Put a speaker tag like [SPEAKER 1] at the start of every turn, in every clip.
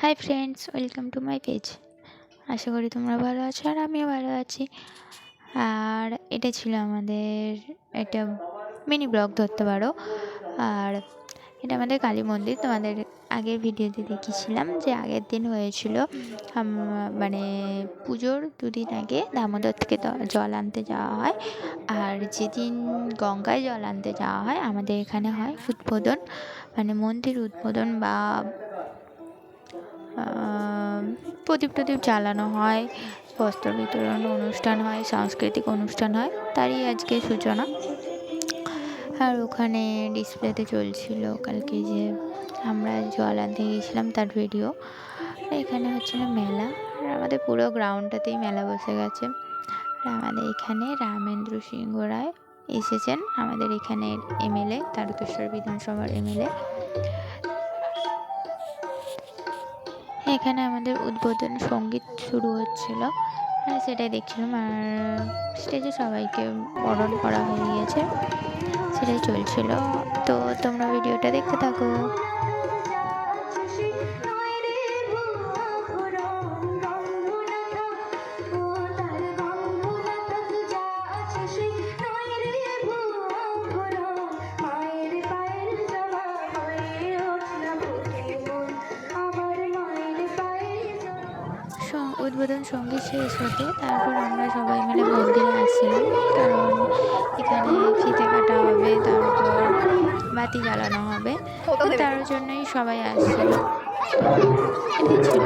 [SPEAKER 1] High friends, welcome to my page. আশা করি তোমরা ভালো আছো আর আমিও ভালো আছি। আর এটা ছিল আমাদের একটা মিনি ব্লগ ধরতে পারো। আর এটা আমাদের কালী মন্দির। তোমাদের আগের ভিডিওতে দেখিয়েছিলাম যে আগের দিন হয়েছিল মানে পুজোর দুদিন আগে দামোদর থেকে জল আনতে যাওয়া হয়। আর যেদিন গঙ্গায় জল আনতে যাওয়া হয় আমাদের এখানে হয় উদ্বোধন, মানে মন্দির উদ্বোধন বা প্রদীপ টদীপ জ্বালানো হয়, বস্ত্র বিতরণ অনুষ্ঠান হয়, সাংস্কৃতিক অনুষ্ঠান হয়, তারই আজকে সূচনা। আর ওখানে ডিসপ্লেতে চলছিল কালকে যে আমরা জল আনতে গিয়েছিলাম তার ভিডিও। এখানে হচ্ছিল মেলা, আর আমাদের পুরো গ্রাউন্ডটাতেই মেলা বসে গেছে। আর আমাদের এখানে রামেন্দ্র সিংহ রায় এসেছেন, আমাদের এখানের এমএলএ, তারকেশ্বর বিধানসভার এমএলএ। এখানে আমাদের উদ্বোধন সঙ্গীত শুরু হচ্ছিল, সেটাই দেখছিলাম। আর স্টেজে সবাইকে বরণ করা হয়ে গিয়েছে, সেটাই চলছিল। তো তোমরা ভিডিওটা দেখতে থাকো। উদ্বোধন সঙ্গীত শেষ হতে তারপর আমরা সবাই মিলে মন্দিরে আসছিলাম, কারণ এখানে ফিতে কাটা হবে, তারপর বাতি জ্বালানো হবে, তার জন্যই সবাই আসছিল। এটাই ছিল।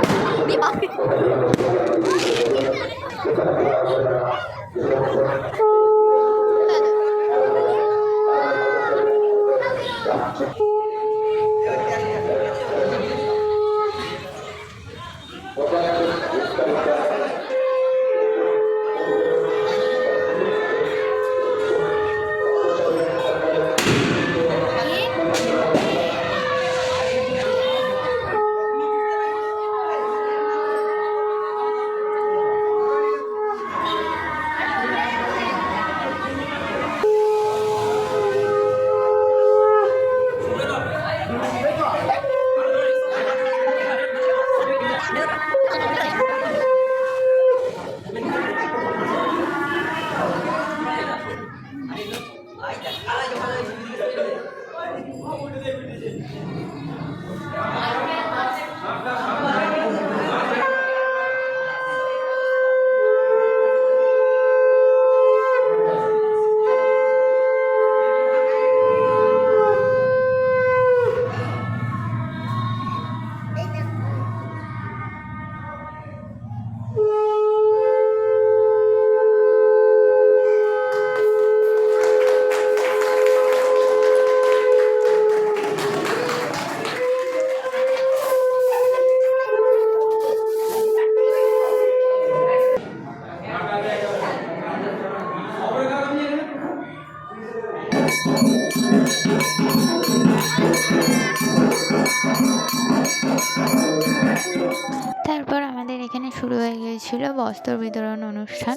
[SPEAKER 1] তারপর আমাদের এখানে শুরু হয়ে গিয়েছিল বস্ত্র বিতরণ অনুষ্ঠান।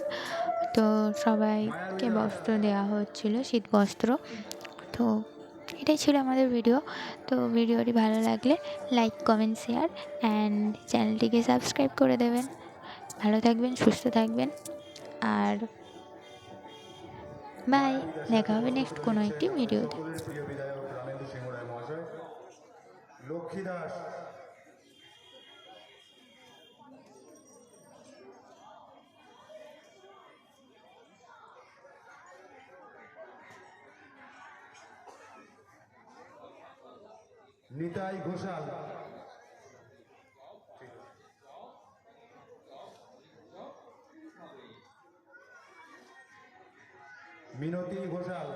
[SPEAKER 1] তো সবাইকে বস্ত্র দেওয়া হচ্ছিল, শীত বস্ত্র। তো এটাই ছিল আমাদের ভিডিও। তো ভিডিওটি ভালো লাগলে লাইক, কমেন্ট, শেয়ার অ্যান্ড চ্যানেলটিকে সাবস্ক্রাইব করে দেবেন। ভালো থাকবেন, সুস্থ থাকবেন, আর বাই। দেখা হবে নেক্সট কোনো একটি ভিডিওতে।
[SPEAKER 2] লক্ষ্মী দাস, নিতাই ঘোষাল, মিনতি ঘোষাল।